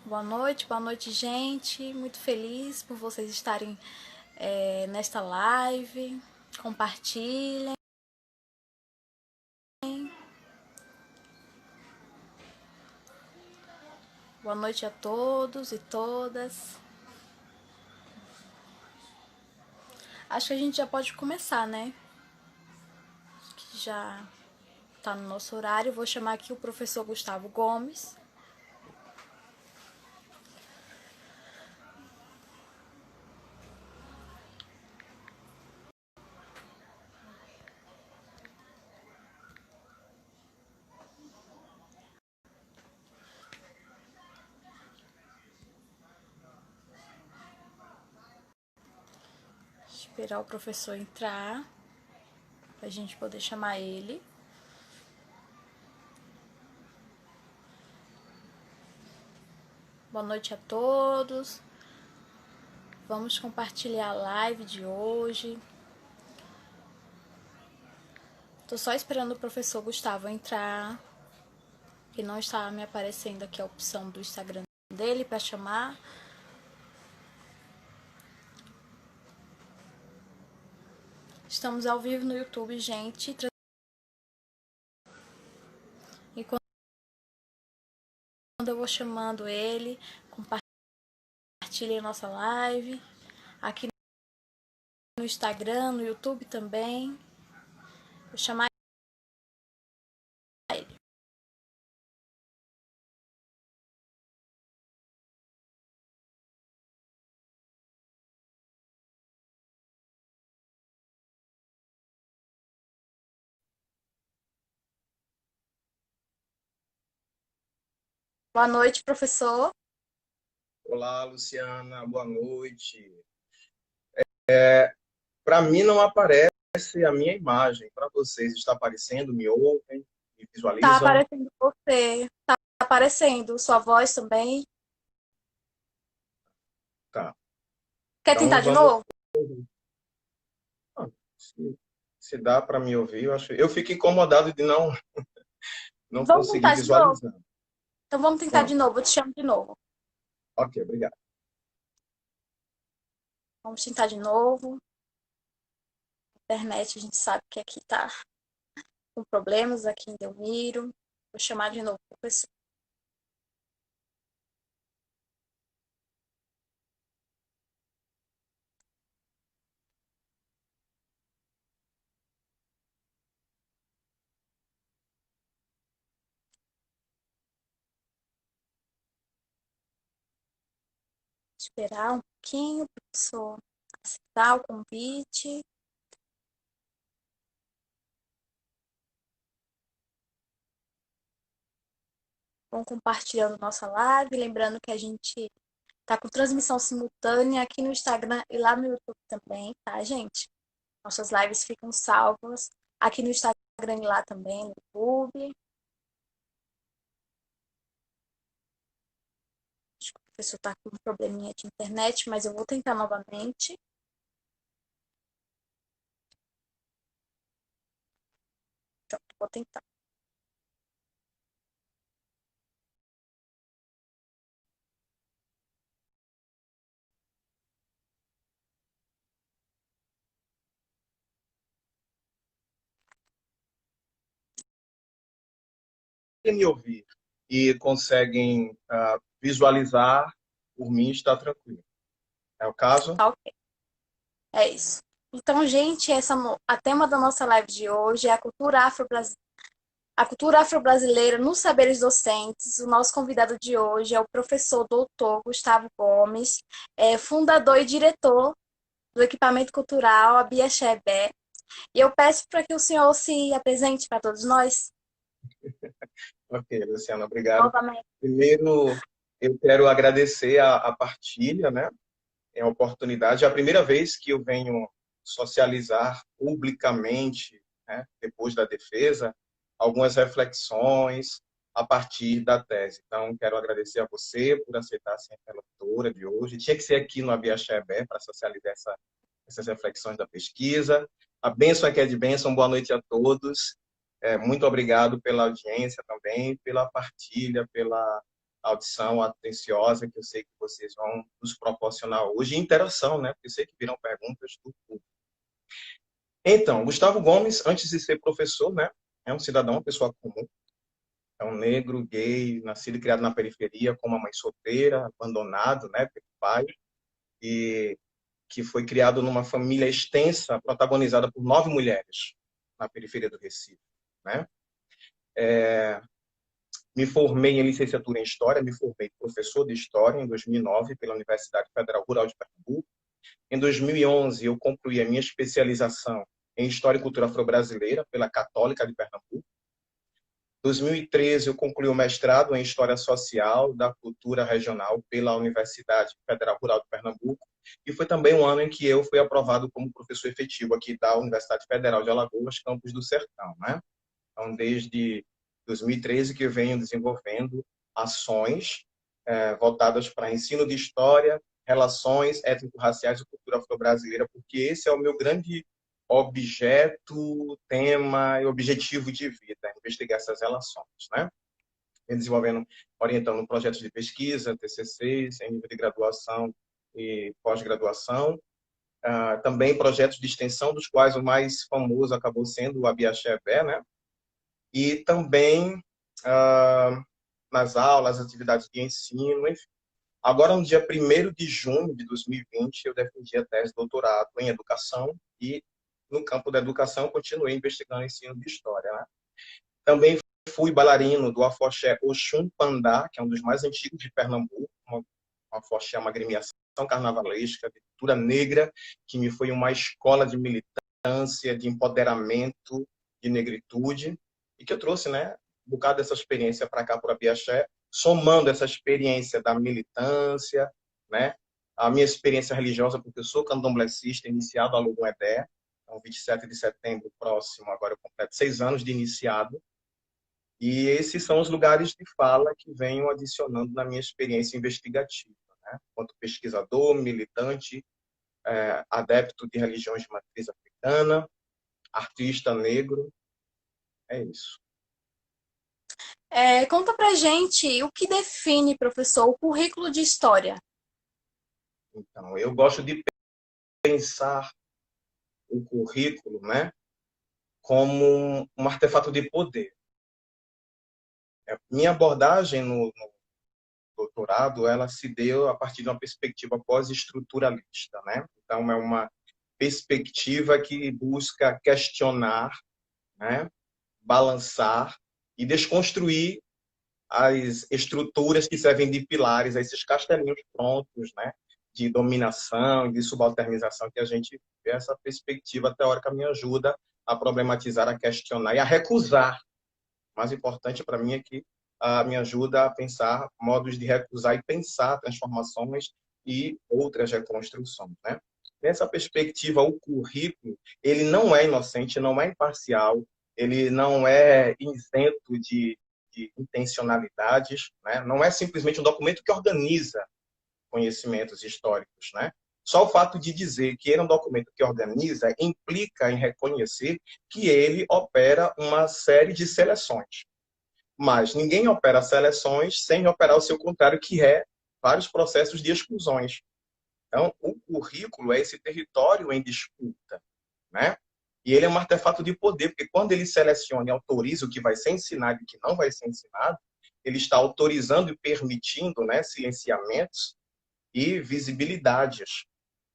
boa noite, gente. Muito feliz por vocês estarem nesta live. Compartilhem. Boa noite a todos e todas. Acho que a gente já pode começar, né? Que já está no nosso horário. Vou chamar aqui o professor Gustavo Gomes. Esperar o professor entrar para a gente poder chamar ele. Boa noite a todos. Vamos compartilhar a live de hoje. Tô só esperando o professor Gustavo entrar, que não está me aparecendo aqui a opção do Instagram dele para chamar. Estamos ao vivo no YouTube, gente. E quando eu vou chamando ele, compartilhem nossa live. Aqui no Instagram, no YouTube também. Vou chamar ele. Boa noite, professor. Olá, Luciana, boa noite. Para mim não aparece a minha imagem. Para vocês está aparecendo? Me ouvem? Me visualizam? Tá aparecendo você. Tá aparecendo sua voz também. Tá. Quer Então, tentar de novo? Se dá para me ouvir, eu fico incomodado de não Vamos conseguir tentar de novo? visualizar. Então vamos tentar de novo. Eu te chamo de novo. Ok, obrigado. Vamos tentar de novo. A internet, a gente sabe que aqui tá com problemas aqui em Delmiro. Vou chamar de novo o professor. Esperar um pouquinho, professor. Aceitar o convite. Vamos compartilhando nossa live. Lembrando que a gente tá com transmissão simultânea aqui no Instagram e lá no YouTube também, tá, gente? Nossas lives ficam salvas aqui no Instagram e lá também, no YouTube. Acho que o professor tá com um probleminha de internet, mas eu vou tentar novamente. Pronto, vou tentar. Me ouvir e conseguem visualizar, por mim está tranquilo. É o caso? Tá ok. É isso. Então, gente, a tema da nossa live de hoje é a cultura afro-brasileira nos saberes docentes. O nosso convidado de hoje é o professor doutor Gustavo Gomes, fundador e diretor do equipamento cultural Abiaxé-Bé. E eu peço para que o senhor se apresente para todos nós. Ok, Luciana, obrigado. Novamente. Primeiro, eu quero agradecer a partilha, né? É a oportunidade. É a primeira vez que eu venho socializar publicamente, né, depois da defesa, algumas reflexões a partir da tese. Então, quero agradecer a você por aceitar ser a relatora de hoje. Tinha que ser aqui no Abiaxé-Bé para socializar essas reflexões da pesquisa. A bênção aqui é de bênção. Boa noite a todos. Muito obrigado pela audiência também, pela partilha, pela audição atenciosa que eu sei que vocês vão nos proporcionar hoje, e interação, né? Porque eu sei que virão perguntas do público. Então, Gustavo Gomes, antes de ser professor, né, é um cidadão, uma pessoa comum, é um negro, gay, nascido e criado na periferia, com uma mãe solteira, abandonado, né, pelo pai, e que foi criado numa família extensa, protagonizada por 9 mulheres na periferia do Recife, né? Me formei em licenciatura em História, me formei professor de História em 2009 pela Universidade Federal Rural de Pernambuco. Em 2011, eu concluí a minha especialização em História e Cultura Afro-Brasileira pela Católica de Pernambuco. Em 2013, eu concluí o mestrado em História Social da Cultura Regional pela Universidade Federal Rural de Pernambuco. E foi também um ano em que eu fui aprovado como professor efetivo aqui da Universidade Federal de Alagoas, campus do Sertão, né? Então, desde 2013 que eu venho desenvolvendo ações voltadas para ensino de história, relações étnico-raciais e cultura afro-brasileira, porque esse é o meu grande objeto, tema e objetivo de vida, investigar essas relações, né? Venho desenvolvendo, orientando projetos de pesquisa, TCCs, em nível de graduação e pós-graduação, também projetos de extensão, dos quais o mais famoso acabou sendo o Abiaxé-Vé, né? E também nas aulas, atividades de ensino, enfim. Agora, no dia 1º de junho de 2020, eu defendi a tese de doutorado em educação e, no campo da educação, continuei investigando ensino de história, né? Também fui bailarino do afoxé Oxum Pandá, que é um dos mais antigos de Pernambuco, uma afoxé, uma agremiação carnavalesca de cultura negra, que me foi uma escola de militância, de empoderamento, de negritude, e que eu trouxe, né, um bocado dessa experiência para cá, para a Biaxé, somando essa experiência da militância, né, a minha experiência religiosa, porque eu sou candomblessista, iniciado a Logum Edé, então 27 de setembro próximo, agora eu completo 6 anos de iniciado, e esses são os lugares de fala que venho adicionando na minha experiência investigativa, né, enquanto pesquisador, militante, adepto de religiões de matriz africana, artista negro, é isso. Conta pra gente o que define, professor, o currículo de história. Então, eu gosto de pensar o currículo, né, como um artefato de poder. Minha abordagem no doutorado, ela se deu a partir de uma perspectiva pós-estruturalista, né? Então, é uma perspectiva que busca questionar, né, balançar e desconstruir as estruturas que servem de pilares a esses castelinhos prontos, né, de dominação, de subalternização que a gente vê. Essa perspectiva teórica me ajuda a problematizar, a questionar e a recusar. O mais importante para mim é que me ajuda a pensar modos de recusar e pensar transformações e outras reconstruções, né? Nessa perspectiva, o currículo, ele não é inocente, não é imparcial, ele não é isento de intencionalidades, né? Não é simplesmente um documento que organiza conhecimentos históricos, né? Só o fato de dizer que ele é um documento que organiza implica em reconhecer que ele opera uma série de seleções. Mas ninguém opera seleções sem operar o seu contrário, que é vários processos de exclusões. Então, o currículo é esse território em disputa, né? E ele é um artefato de poder, porque quando ele seleciona e autoriza o que vai ser ensinado e o que não vai ser ensinado, ele está autorizando e permitindo, né, silenciamentos e visibilidades.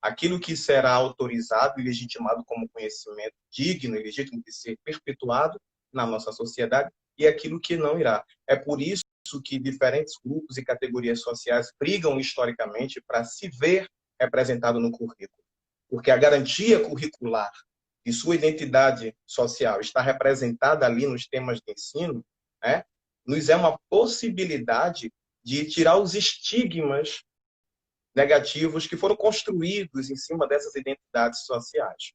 Aquilo que será autorizado e legitimado como conhecimento digno e legítimo de ser perpetuado na nossa sociedade e aquilo que não irá. É por isso que diferentes grupos e categorias sociais brigam historicamente para se ver representado no currículo. Porque a garantia curricular de sua identidade social está representada ali nos temas de ensino, né, nos é uma possibilidade de tirar os estigmas negativos que foram construídos em cima dessas identidades sociais.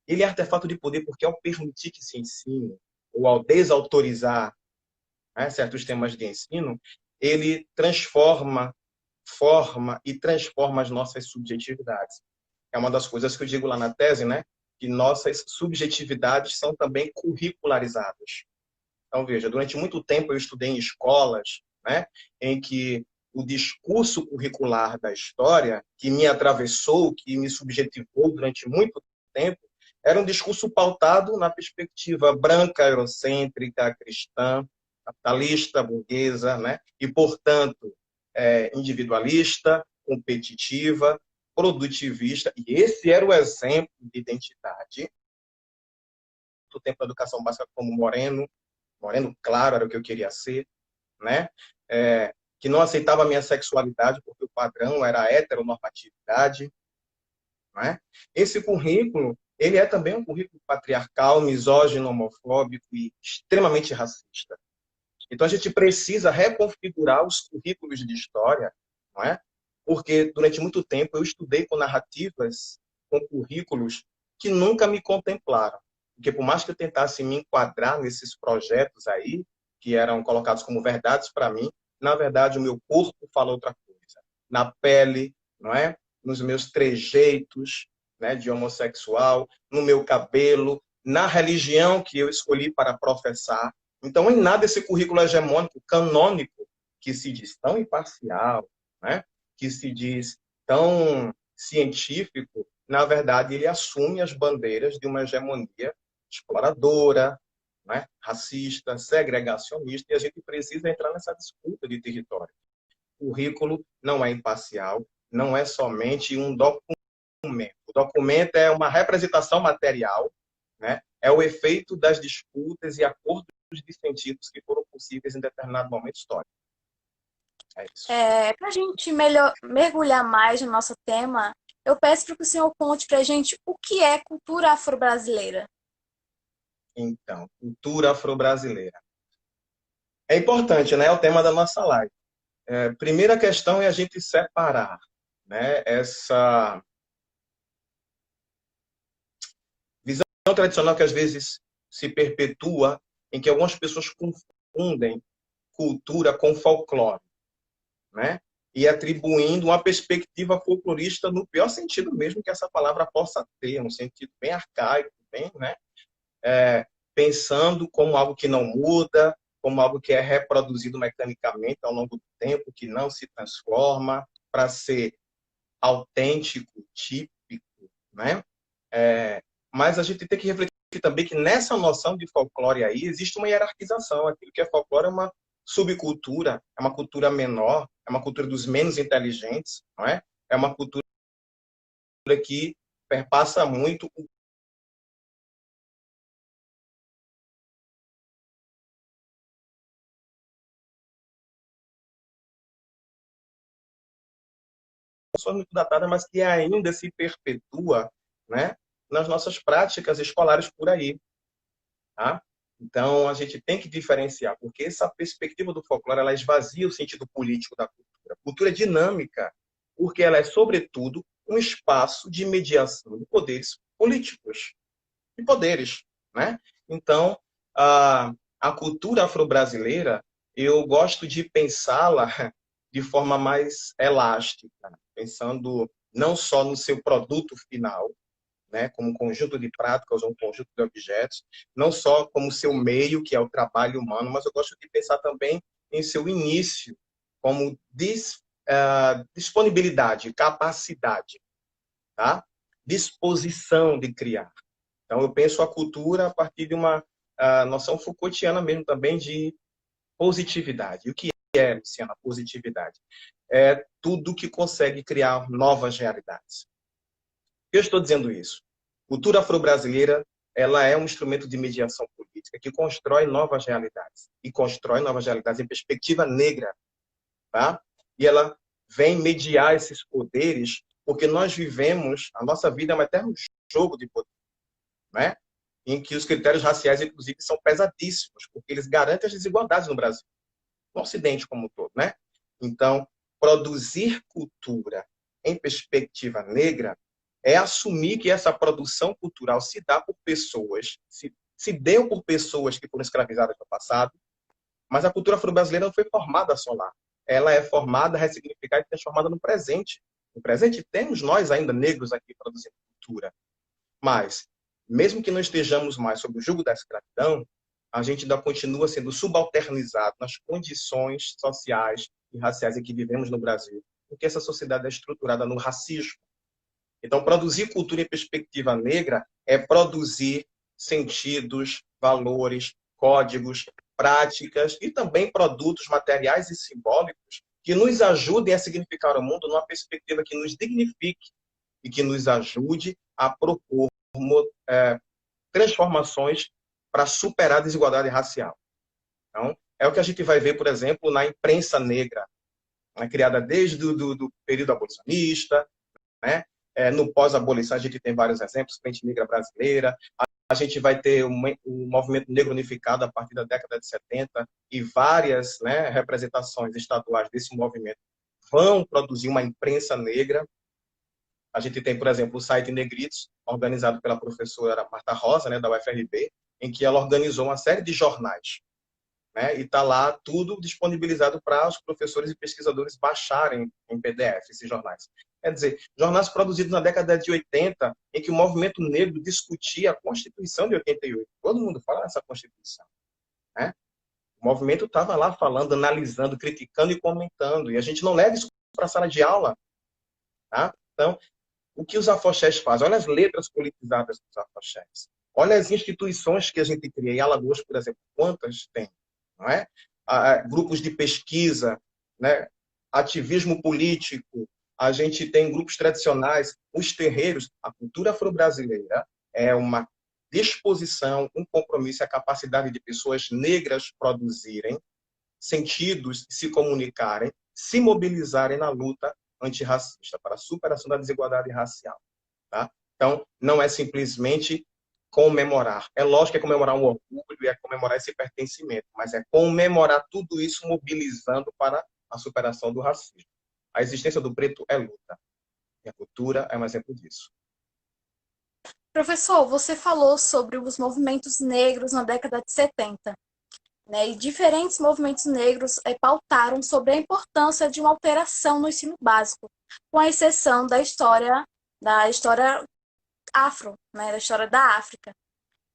Ele é artefato de poder porque, ao permitir que se ensine, ou ao desautorizar, né, certos temas de ensino, ele transforma, forma e transforma as nossas subjetividades. É uma das coisas que eu digo lá na tese, né, que nossas subjetividades são também curricularizadas. Então, veja, durante muito tempo eu estudei em escolas né, em que o discurso curricular da história, que me atravessou, que me subjetivou durante muito tempo, era um discurso pautado na perspectiva branca, eurocêntrica, cristã, capitalista, burguesa, né, e, portanto, individualista, competitiva, produtivista, e esse era o exemplo de identidade do tempo da educação básica como moreno claro era o que eu queria ser, né? Que não aceitava a minha sexualidade porque o padrão era a heteronormatividade, né? Esse currículo, ele é também um currículo patriarcal, misógino, homofóbico e extremamente racista. Então a gente precisa reconfigurar os currículos de história, não é? Porque durante muito tempo eu estudei com narrativas, com currículos que nunca me contemplaram. Porque por mais que eu tentasse me enquadrar nesses projetos aí, que eram colocados como verdades para mim, na verdade o meu corpo fala outra coisa. Na pele, não é? Nos meus trejeitos, né, de homossexual, no meu cabelo, na religião que eu escolhi para professar. Então, em nada esse currículo hegemônico, canônico, que se diz tão imparcial, né, que se diz tão científico, na verdade, ele assume as bandeiras de uma hegemonia exploradora, né, racista, segregacionista, e a gente precisa entrar nessa disputa de território. O currículo não é imparcial, não é somente um documento. O documento é uma representação material, né? É o efeito das disputas e acordos dissentivos que foram possíveis em determinado momento histórico. É isso. Para a gente mergulhar mais no nosso tema, eu peço para que o senhor conte para a gente o que é cultura afro-brasileira. Então, cultura afro-brasileira. É importante, né? É o tema da nossa live. Primeira questão é a gente separar, né, essa visão tradicional que às vezes se perpetua, em que algumas pessoas confundem cultura com folclore, né? E atribuindo uma perspectiva folclorista no pior sentido mesmo que essa palavra possa ter, um sentido bem arcaico, bem, né? Pensando como algo que não muda, como algo que é reproduzido mecanicamente ao longo do tempo, que não se transforma, para ser autêntico, típico, né? Mas a gente tem que refletir também que nessa noção de folclore aí existe uma hierarquização. Aquilo que é folclore é uma subcultura, é uma cultura menor, é uma cultura dos menos inteligentes, não é? É uma cultura que perpassa muito o pessoa muito datada, mas que ainda se perpetua, né, nas nossas práticas escolares por aí, tá? Então, a gente tem que diferenciar, porque essa perspectiva do folclore, ela esvazia o sentido político da cultura. A cultura é dinâmica, porque ela é, sobretudo, um espaço de mediação de poderes políticos, de poderes, né? Então, a cultura afro-brasileira, eu gosto de pensá-la de forma mais elástica, pensando não só no seu produto final, né, como um conjunto de práticas ou um conjunto de objetos, não só como seu meio, que é o trabalho humano, mas eu gosto de pensar também em seu início, como disponibilidade, capacidade, tá? Disposição de criar. Então, eu penso a cultura a partir de uma noção Foucaultiana mesmo também de positividade. O que é, Luciana, positividade? É tudo que consegue criar novas realidades. Eu estou dizendo isso. Cultura afro-brasileira, ela é um instrumento de mediação política que constrói novas realidades. E constrói novas realidades em perspectiva negra, tá? E ela vem mediar esses poderes porque nós vivemos, a nossa vida é um eterno jogo de poder, né? Em que os critérios raciais, inclusive, são pesadíssimos, porque eles garantem as desigualdades no Brasil, no Ocidente como um todo, né? Então, produzir cultura em perspectiva negra é assumir que essa produção cultural se dá por pessoas, se deu por pessoas que foram escravizadas no passado, mas a cultura afro-brasileira não foi formada só lá. Ela é formada, ressignificada e transformada no presente. No presente temos nós ainda negros aqui produzindo cultura, mas mesmo que não estejamos mais sob o jugo da escravidão, a gente ainda continua sendo subalternizado nas condições sociais e raciais em que vivemos no Brasil, porque essa sociedade é estruturada no racismo. Então, produzir cultura em perspectiva negra é produzir sentidos, valores, códigos, práticas e também produtos materiais e simbólicos que nos ajudem a significar o mundo numa perspectiva que nos dignifique e que nos ajude a propor transformações para superar a desigualdade racial. Então, é o que a gente vai ver, por exemplo, na imprensa negra, né, criada desde o do período abolicionista, né? No pós-abolição, a gente tem vários exemplos, Frente Negra Brasileira, a gente vai ter o movimento negro unificado a partir da década de 70 e várias, né, representações estaduais desse movimento vão produzir uma imprensa negra. A gente tem, por exemplo, o site Negritos, organizado pela professora Marta Rosa, né, da UFRB, em que ela organizou uma série de jornais, né, e está lá tudo disponibilizado para os professores e pesquisadores baixarem em PDF esses jornais. Quer dizer, jornais produzidos na década de 80, em que o movimento negro discutia a Constituição de 88. Todo mundo fala nessa Constituição, né? O movimento estava lá falando, analisando, criticando e comentando. E a gente não leva isso para a sala de aula. Tá? Então, o que os afoxés fazem? Olha as letras politizadas dos afoxés. Olha as instituições que a gente cria. Em Alagoas, por exemplo, quantas tem? Não é? Grupos de pesquisa, né? Ativismo político, a gente tem grupos tradicionais, os terreiros. A cultura afro-brasileira é uma disposição, um compromisso, a capacidade de pessoas negras produzirem sentidos, se comunicarem, se mobilizarem na luta antirracista, para a superação da desigualdade racial. Tá? Então, não é simplesmente comemorar. É lógico que é comemorar um orgulho, é comemorar esse pertencimento, mas é comemorar tudo isso mobilizando para a superação do racismo. A existência do preto é luta. E a cultura é um exemplo disso. Professor, você falou sobre os movimentos negros na década de 70, né? E diferentes movimentos negros pautaram sobre a importância de uma alteração no ensino básico, com a exceção da história afro, né? Da história da África.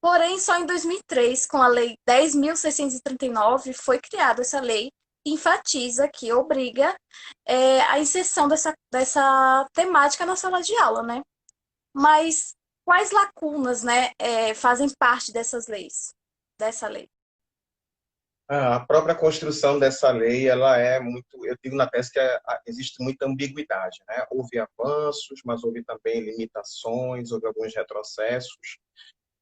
Porém, só em 2003, com a Lei 10.639, foi criada essa lei que enfatiza, que obriga a inserção dessa temática na sala de aula, né? Mas quais lacunas, né, fazem parte dessa lei? A própria construção dessa lei, ela é muito, eu digo na tese que existe muita ambiguidade, né? Houve avanços, mas houve também limitações, houve alguns retrocessos,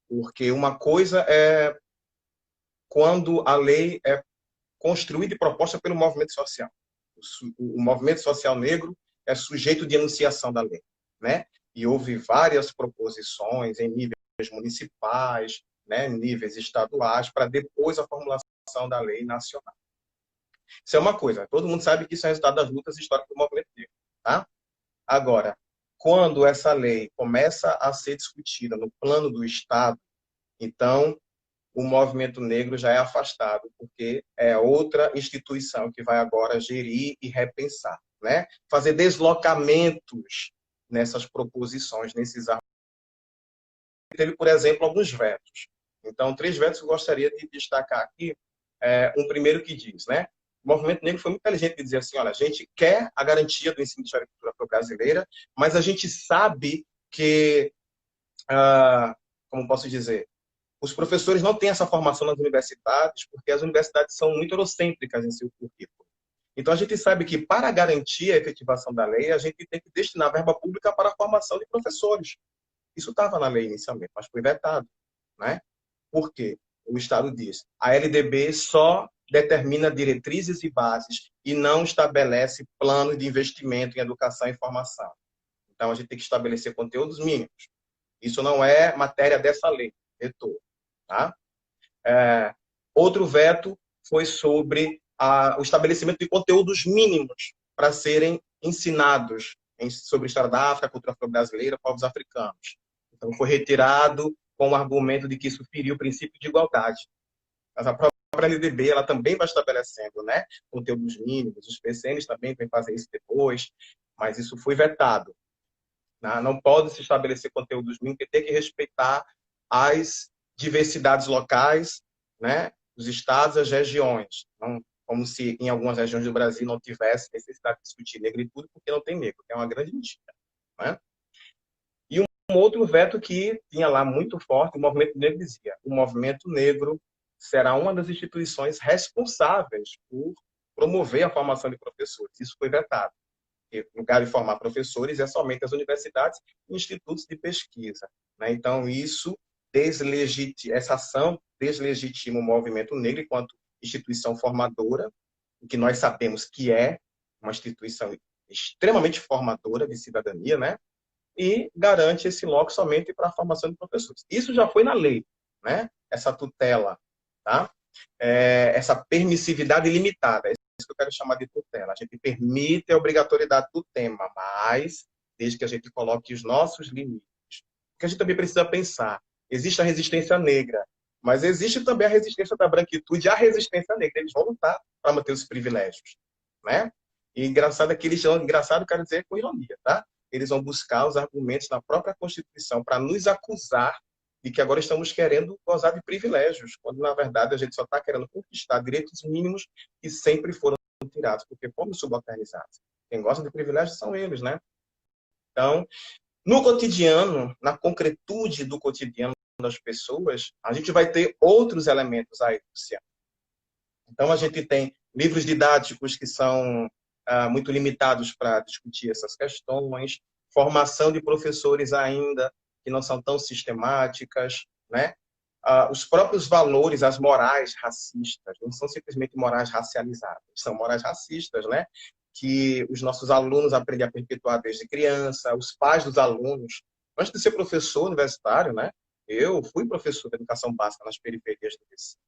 porque uma coisa é quando a lei é construída e proposta pelo movimento social. O movimento social negro é sujeito de enunciação da lei, né? E houve várias proposições em níveis municipais, né, em níveis estaduais, para depois a formulação da lei nacional. Isso é uma coisa, todo mundo sabe que isso é resultado das lutas históricas do movimento negro. Tá? Agora, quando essa lei começa a ser discutida no plano do Estado, então o movimento negro já é afastado, porque é outra instituição que vai agora gerir e repensar, né? Fazer deslocamentos nessas proposições, nesses argumentos. Teve, por exemplo, alguns vetos. Então, 3 vetos que eu gostaria de destacar aqui. Um primeiro que diz, né? O movimento negro foi muito inteligente de dizer assim, olha, a gente quer a garantia do ensino de história e cultura afro-brasileira, mas a gente sabe que, como posso dizer, os professores não têm essa formação nas universidades, porque as universidades são muito eurocêntricas em seu currículo. Então, a gente sabe que, para garantir a efetivação da lei, a gente tem que destinar verba pública para a formação de professores. Isso estava na lei inicialmente, mas foi vetado, né? Por quê? O Estado diz, a LDB só determina diretrizes e bases e não estabelece plano de investimento em educação e formação. Então, a gente tem que estabelecer conteúdos mínimos. Isso não é matéria dessa lei, retor. Tá? Outro veto foi sobre o estabelecimento de conteúdos mínimos para serem ensinados sobre a história da África, cultura afro-brasileira, povos africanos. Então, foi retirado com o argumento de que isso feriu o princípio de igualdade. Mas a própria LDB ela também vai estabelecendo, né, conteúdos mínimos, os PCNs também vão fazer isso depois, mas isso foi vetado. Não pode se estabelecer conteúdos mínimos, porque tem que respeitar as diversidades locais, né, os estados, as regiões. Não, como se em algumas regiões do Brasil não tivesse necessidade de discutir negritude, porque não tem negro, que é uma grande mentira. Né? E um outro veto que tinha lá muito forte, o movimento negro dizia: o movimento negro será uma das instituições responsáveis por promover a formação de professores. Isso foi vetado. Porque, no lugar de formar professores, é somente as universidades e institutos de pesquisa. Né? Então, essa ação deslegitima o movimento negro enquanto instituição formadora, o que nós sabemos que é uma instituição extremamente formadora de cidadania, né? E garante esse loco somente para a formação de professores. Isso já foi na lei, né? Essa tutela, tá? Essa permissividade ilimitada, é isso que eu quero chamar de tutela. A gente permite a obrigatoriedade do tema, mas desde que a gente coloque os nossos limites. Porque a gente também precisa pensar, existe a resistência negra, mas existe também a resistência da branquitude e a resistência negra. Eles vão lutar para manter os privilégios, né? E engraçado é que eles vão, engraçado quero dizer com ironia, tá? Eles vão buscar os argumentos na própria Constituição para nos acusar de que agora estamos querendo gozar de privilégios, quando na verdade a gente só está querendo conquistar direitos mínimos que sempre foram tirados, porque fomos subalternizados. Quem gosta de privilégios são eles, né? Então, no cotidiano, na concretude do cotidiano das pessoas, a gente vai ter outros elementos aí, Luciano. Então, a gente tem livros didáticos que são muito limitados para discutir essas questões, formação de professores ainda que não são tão sistemáticas, né? Os próprios valores, as morais racistas, não são simplesmente morais racializadas, são morais racistas, né? Que os nossos alunos aprendem a perpetuar desde criança, os pais dos alunos. Antes de ser professor universitário, né? Eu fui professor de educação básica nas periferias do Recife.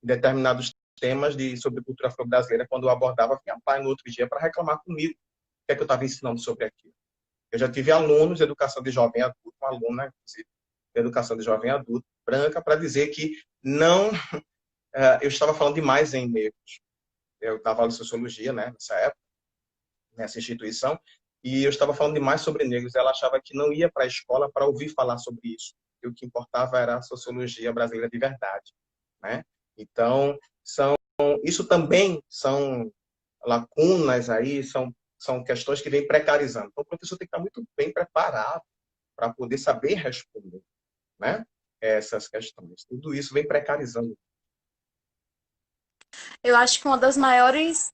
Em determinados temas sobre cultura afro-brasileira, quando eu abordava, vinha pai no outro dia para reclamar comigo o que é que eu estava ensinando sobre aquilo. Eu já tive alunos de educação de jovem adulto, uma aluna, inclusive, de educação de jovem adulto, branca, para dizer que não, eu estava falando demais em negros. Eu dava aula de sociologia, né, nessa época, nessa instituição, e eu estava falando demais sobre negros. Ela achava que não ia para a escola para ouvir falar sobre isso. E o que importava era a sociologia brasileira de verdade, né? Então, isso também são lacunas aí, são questões que vêm precarizando. Então, o professor tem que estar muito bem preparado para poder saber responder, né? Essas questões. Tudo isso vem precarizando. Eu acho que uma das maiores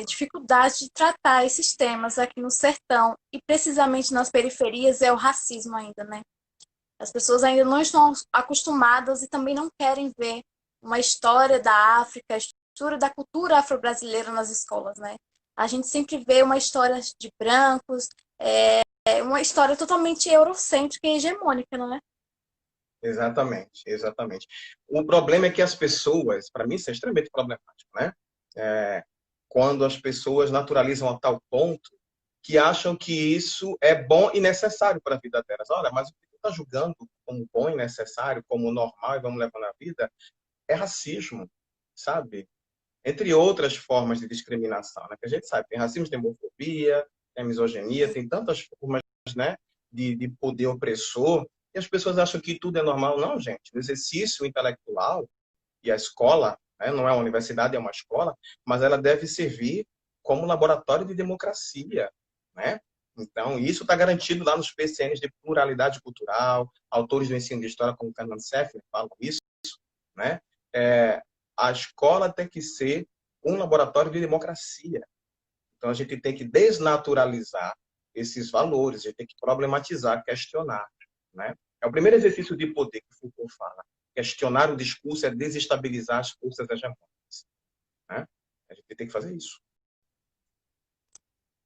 dificuldades de tratar esses temas aqui no sertão e precisamente nas periferias é o racismo ainda, né? As pessoas ainda não estão acostumadas e também não querem ver uma história da África, a história da cultura afro-brasileira nas escolas, né? A gente sempre vê uma história de brancos, uma história totalmente eurocêntrica e hegemônica, não é? Exatamente, exatamente. O problema é que as pessoas, para mim isso é extremamente problemático, né? Quando as pessoas naturalizam a tal ponto que acham que isso é bom e necessário para a vida delas. Olha, mas o que tu está julgando como bom e necessário, como normal e vamos levar na vida, é racismo, sabe? Entre outras formas de discriminação, né? Que a gente sabe, tem racismo, tem homofobia, tem misoginia, tem tantas formas, né, de poder opressor, e as pessoas acham que tudo é normal. Não, gente. O exercício intelectual e a escola, né, não é uma universidade, é uma escola, mas ela deve servir como laboratório de democracia, né? Então, isso está garantido lá nos PCNs de pluralidade cultural, autores do ensino de história como Kahneman Seffer falam isso, né? A escola tem que ser um laboratório de democracia. Então, a gente tem que desnaturalizar esses valores, a gente tem que problematizar, questionar, né? É o primeiro exercício de poder que Foucault fala. Questionar o discurso é desestabilizar as forças hegemônicas, né? A gente tem que fazer isso.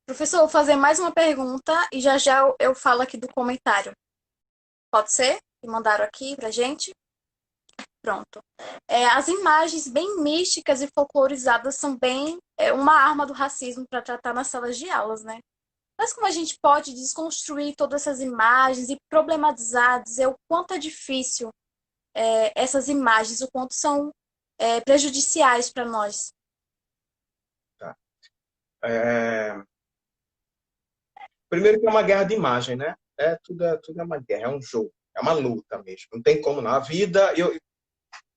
Professor, vou fazer mais uma pergunta e já já eu falo aqui do comentário. Pode ser? Que mandaram aqui pra gente? Pronto. As imagens bem místicas e folclorizadas são bem uma arma do racismo para tratar nas salas de aulas, né? Mas como a gente pode desconstruir todas essas imagens e problematizar, dizer o quanto é difícil essas imagens, o quanto são prejudiciais para nós? Tá. Primeiro que é uma guerra de imagem, né? Tudo é uma guerra, é um jogo, é uma luta mesmo. Não tem como não. A vida,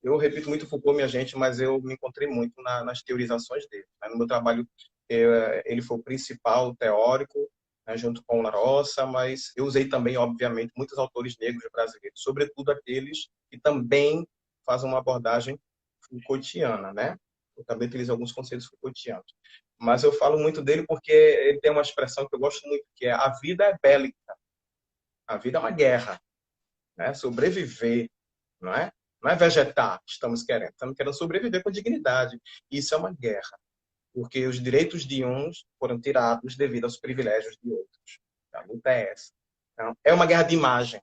Eu repito muito Foucault, minha gente, mas eu me encontrei muito nas teorizações dele, né? No meu trabalho, ele foi o principal teórico, né, junto com o Larossa, mas eu usei também, obviamente, muitos autores negros brasileiros, sobretudo aqueles que também fazem uma abordagem Foucaultiana, né? Eu também utilizo alguns conceitos Foucaultianos. Mas eu falo muito dele porque ele tem uma expressão que eu gosto muito, que é: a vida é bélica, a vida é uma guerra, né? Sobreviver, não é? Não é vegetar que estamos querendo sobreviver com dignidade. Isso é uma guerra, porque os direitos de uns foram tirados devido aos privilégios de outros. A luta é essa. Então, é uma guerra de imagem.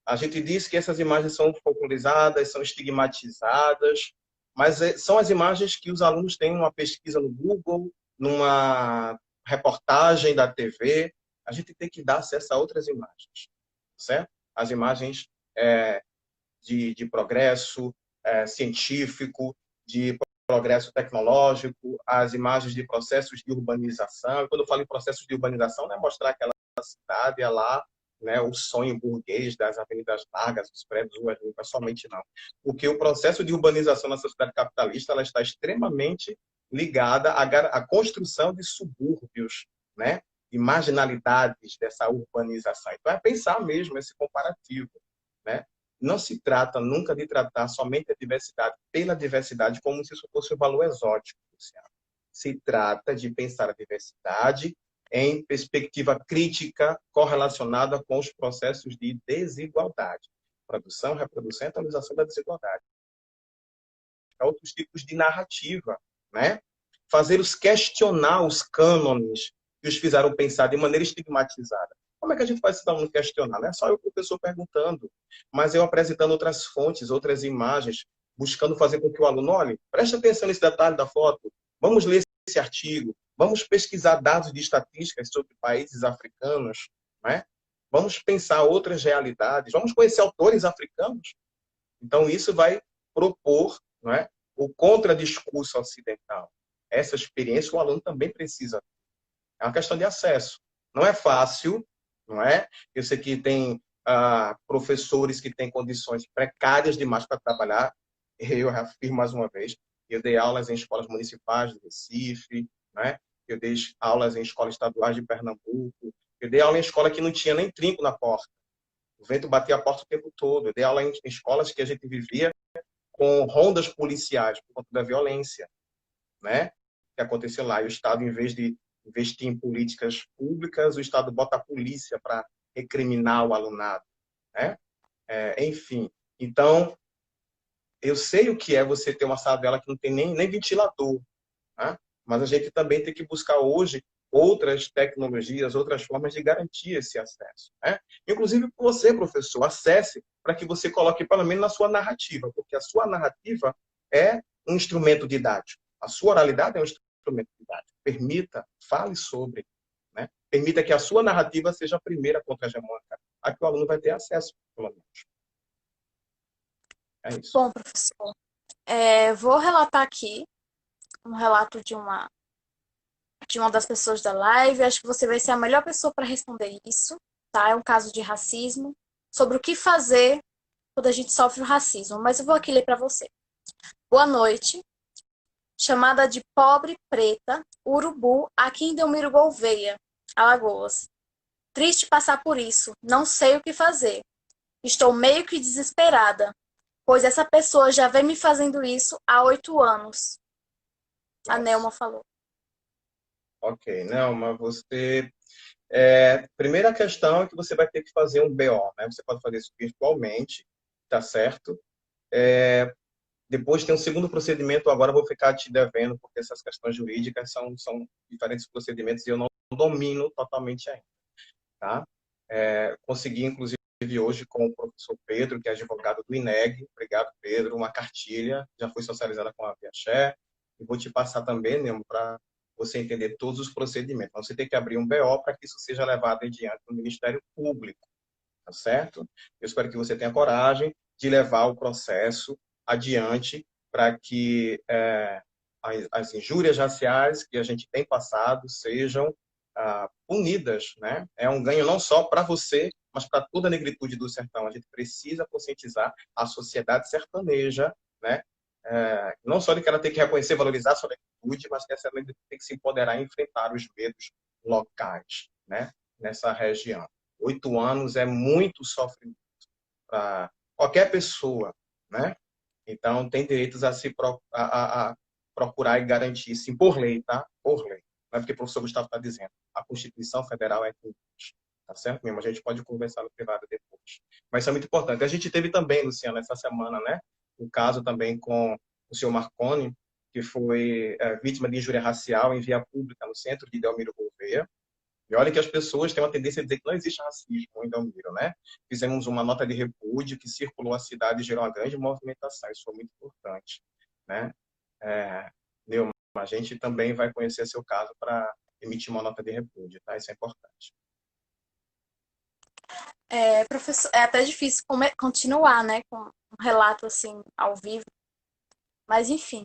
A gente diz que essas imagens são folclorizadas, são estigmatizadas, mas são as imagens que os alunos têm uma pesquisa no Google, numa reportagem da TV. A gente tem que dar acesso a outras imagens, certo? As imagens é, de progresso científico, de progresso tecnológico, as imagens de processos de urbanização. Quando eu falo em processos de urbanização, não é mostrar aquela cidade é lá, né, o sonho burguês das avenidas largas, os prédios, ruas limpas, somente não. Porque o processo de urbanização na sociedade capitalista ela está extremamente ligada à construção de subúrbios, né, e marginalidades dessa urbanização. Então, é pensar mesmo esse comparativo, né? Não se trata nunca de tratar somente a diversidade pela diversidade como se isso fosse um valor exótico. Se trata de pensar a diversidade em perspectiva crítica correlacionada com os processos de desigualdade. Produção, reprodução e atualização da desigualdade. Outros tipos de narrativa, né? Fazer-os questionar os cânones que os fizeram pensar de maneira estigmatizada. Como é que a gente faz esse aluno questionar? Não é só eu, o professor, perguntando, mas eu apresentando outras fontes, outras imagens, buscando fazer com que o aluno, olhe, preste atenção nesse detalhe da foto, vamos ler esse artigo, vamos pesquisar dados de estatísticas sobre países africanos, né? Vamos pensar outras realidades, vamos conhecer autores africanos. Então, isso vai propor, não é, o contradiscurso ocidental. Essa experiência o aluno também precisa. É uma questão de acesso. Não é fácil, não é? Eu sei que tem professores que têm condições precárias demais para trabalhar. Eu afirmo mais uma vez, eu dei aulas em escolas municipais de Recife, né? Eu dei aulas em escolas estaduais de Pernambuco, eu dei aula em escola que não tinha nem trinco na porta. O vento batia a porta o tempo todo. Eu dei aula em escolas que a gente vivia com rondas policiais por conta da violência, né? Que aconteceu lá. E o Estado, em vez de investir em políticas públicas, o Estado bota a polícia para recriminar o alunado, né? Enfim, então, eu sei o que é você ter uma sala de aula que não tem nem ventilador, né? Mas a gente também tem que buscar hoje outras tecnologias, outras formas de garantir esse acesso, né? Inclusive, você, professor, acesse para que você coloque pelo menos na sua narrativa, porque a sua narrativa é um instrumento didático. A sua oralidade é um instrumento didático. Permita, fale sobre, né? Permita que a sua narrativa seja a primeira contra-hegemônica, a que o aluno vai ter acesso, pelo menos. É isso. Bom, professor, vou relatar aqui um relato de uma das pessoas da live. Acho que você vai ser a melhor pessoa para responder isso, tá? É um caso de racismo, sobre o que fazer quando a gente sofre o racismo. Mas eu vou aqui ler para você. Boa noite. Chamada de pobre preta, urubu, aqui em Delmiro Gouveia, Alagoas. Triste passar por isso, não sei o que fazer. Estou meio que desesperada, pois essa pessoa já vem me fazendo isso há 8 anos. A Nossa. Nelma falou. Ok, não, mas você... primeira questão é que você vai ter que fazer um BO, né? Você pode fazer isso virtualmente, tá certo? Depois tem um segundo procedimento, agora eu vou ficar te devendo, porque essas questões jurídicas são diferentes procedimentos e eu não domino totalmente ainda, tá? Consegui, inclusive, hoje com o professor Pedro, que é advogado do INEG, obrigado, Pedro, uma cartilha, já foi socializada com a Viaché, e vou te passar também, Nemo, para você entender todos os procedimentos. Então, você tem que abrir um BO para que isso seja levado adiante no Ministério Público, tá certo? Eu espero que você tenha coragem de levar o processo adiante para que as injúrias raciais que a gente tem passado sejam punidas, né? É um ganho não só para você, mas para toda a negritude do sertão. A gente precisa conscientizar a sociedade sertaneja, né? Não só de que ela tem que reconhecer e valorizar a sua negritude, mas que essa negritude tem que se empoderar e enfrentar os medos locais, né? Nessa região. 8 anos é muito sofrimento para qualquer pessoa, né? Então, tem direitos a se a procurar e garantir, sim, por lei, tá? Por lei. Não é porque o professor Gustavo está dizendo. A Constituição Federal é que diz, tá certo mesmo? A gente pode conversar no privado depois. Mas isso é muito importante. A gente teve também, Luciana, essa semana, né? Um caso também com o senhor Marconi, que foi vítima de injúria racial em via pública no centro de Delmiro Gouveia. E olha que as pessoas têm uma tendência a dizer que não existe racismo em Delmiro, né? Fizemos uma nota de repúdio que circulou a cidade e gerou uma grande movimentação. Isso foi muito importante, né? Neumann, a gente também vai conhecer seu caso para emitir uma nota de repúdio, tá? Isso é importante. Professor, é até difícil continuar, né, com um relato assim ao vivo, mas enfim.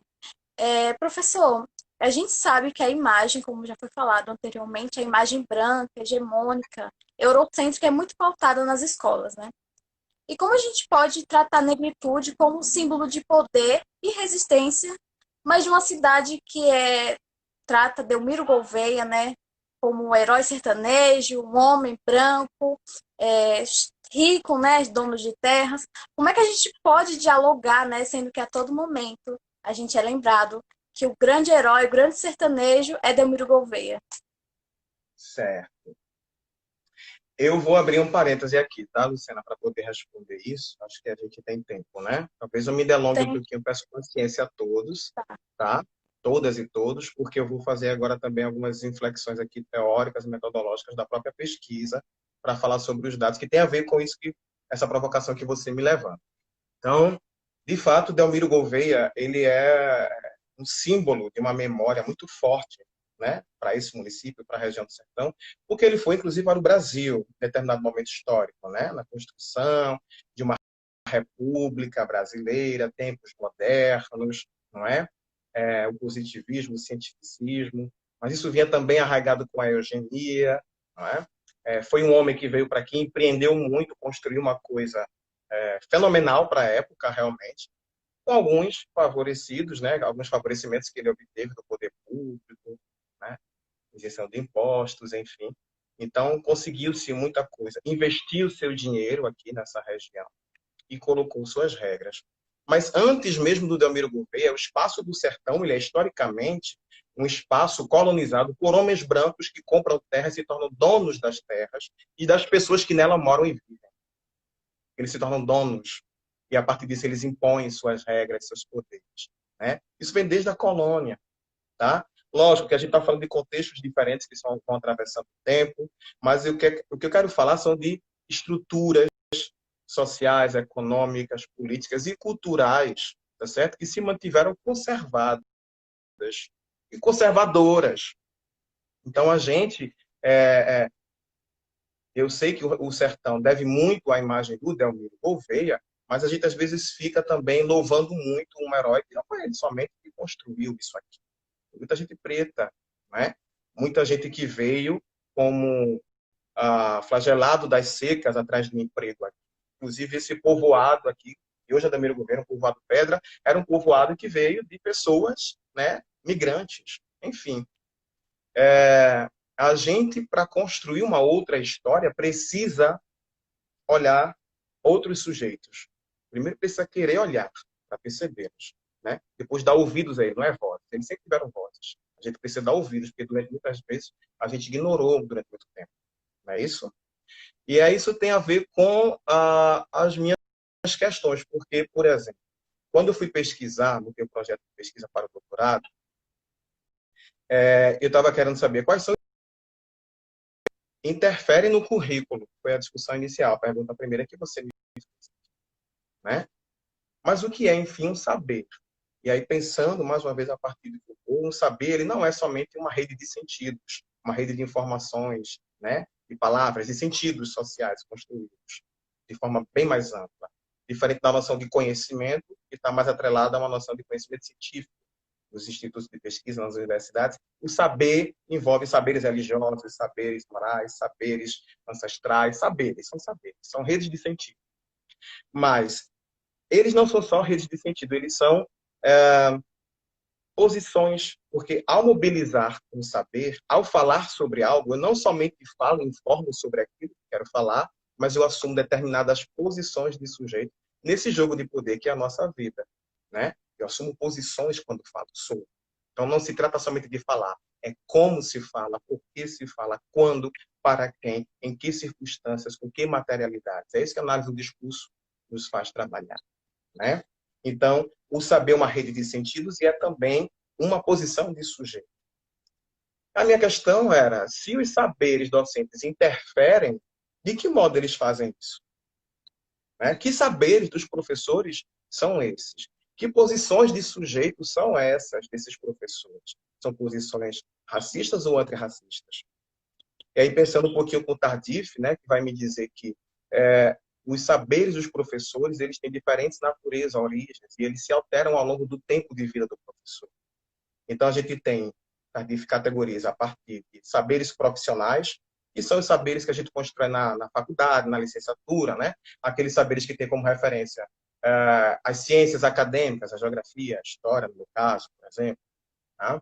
Professor, a gente sabe que a imagem, como já foi falado anteriormente, a imagem branca, hegemônica, eurocêntrica é muito pautada nas escolas, né? E como a gente pode tratar a negritude como um símbolo de poder e resistência, mas de uma cidade que trata Delmiro Gouveia, né, como um herói sertanejo, um homem branco, é, rico, né, dono de terras. Como é que a gente pode dialogar, né, sendo que a todo momento a gente é lembrado que o grande herói, o grande sertanejo é Delmiro Gouveia? Certo. Eu vou abrir um parêntese aqui, tá, Luciana, para poder responder isso. Acho que a gente tem tempo, né? Talvez eu me delongue um Tem. pouquinho, peço paciência a todos, tá? Todas e todos, porque eu vou fazer agora também algumas inflexões aqui teóricas e metodológicas da própria pesquisa para falar sobre os dados, que tem a ver com isso, essa provocação que você me levanta. Então, de fato, Delmiro Gouveia, ele é um símbolo de uma memória muito forte, né, para esse município, para a região do Sertão, porque ele foi, inclusive, para o Brasil, em determinado momento histórico, né, na construção de uma república brasileira, tempos modernos, não é? O positivismo, o cientificismo, mas isso vinha também arraigado com a eugenia, não é? Foi um homem que veio para aqui, empreendeu muito, construiu uma coisa fenomenal para a época, realmente, com alguns favorecidos, né? Alguns favorecimentos que ele obteve do poder público, né? Isenção de impostos, enfim. Então, conseguiu-se muita coisa. Investiu seu dinheiro aqui nessa região e colocou suas regras. Mas antes mesmo do Delmiro Gouveia, o espaço do sertão ele é historicamente um espaço colonizado por homens brancos que compram terras e se tornam donos das terras e das pessoas que nela moram e vivem. Eles se tornam donos e a partir disso eles impõem suas regras, seus poderes, né? Isso vem desde a colônia, tá? Lógico que a gente está falando de contextos diferentes que vão atravessando o tempo, mas o que eu quero falar são de estruturas sociais, econômicas, políticas e culturais, tá certo? Que se mantiveram conservadas e conservadoras. Então a gente eu sei que o sertão deve muito à imagem do Delmiro Gouveia, mas a gente às vezes fica também louvando muito um herói que não foi ele somente que construiu isso aqui. Muita gente preta, né? Muita gente que veio como flagelado das secas atrás de um emprego aqui. Inclusive esse povoado aqui, que hoje é Delmiro Gouveia, um povoado Pedra, era um povoado que veio de pessoas, né, migrantes. Enfim, a gente, para construir uma outra história, precisa olhar outros sujeitos. Primeiro precisa querer olhar para percebê-los, né? Depois dar ouvidos a eles, não é voz. Eles sempre tiveram vozes. A gente precisa dar ouvidos, porque durante muitas vezes a gente ignorou durante muito tempo. Não é isso? E aí isso tem a ver com as minhas questões, porque, por exemplo, quando eu fui pesquisar no teu projeto de pesquisa para o doutorado, eu estava querendo saber quais são interferem no currículo. Foi a discussão inicial, a pergunta primeira que você me fez, né? Mas o que é, enfim, um saber? E aí, pensando, mais uma vez, a partir do Foucault, um saber ele não é somente uma rede de sentidos, uma rede de informações, né? De palavras, de sentidos sociais construídos de forma bem mais ampla. Diferente da noção de conhecimento, que está mais atrelada a uma noção de conhecimento científico, nos institutos de pesquisa, nas universidades, o saber envolve saberes religiosos, saberes morais, saberes ancestrais, são redes de sentido. Mas eles não são só redes de sentido, eles são posições, porque ao mobilizar um saber, ao falar sobre algo, eu não somente falo e informo sobre aquilo que quero falar, mas eu assumo determinadas posições de sujeito nesse jogo de poder que é a nossa vida, né? Eu assumo posições quando falo sobre. Então não se trata somente de falar, é como se fala, por que se fala, quando, para quem, em que circunstâncias, com que materialidades. É isso que a análise do discurso nos faz trabalhar, né? Então, o saber é uma rede de sentidos e é também uma posição de sujeito. A minha questão era, se os saberes docentes interferem, de que modo eles fazem isso? Né? Que saberes dos professores são esses? Que posições de sujeito são essas desses professores? São posições racistas ou antirracistas? E aí, pensando um pouquinho com o Tardif, né, que vai me dizer que os saberes dos professores eles têm diferentes naturezas, origens, e eles se alteram ao longo do tempo de vida do professor. Então, a gente tem, Tardif categoriza a partir de saberes profissionais, que são os saberes que a gente constrói na faculdade, na licenciatura, né? Aqueles saberes que têm como referência as ciências acadêmicas, a geografia, a história, no meu caso, por exemplo. Tá?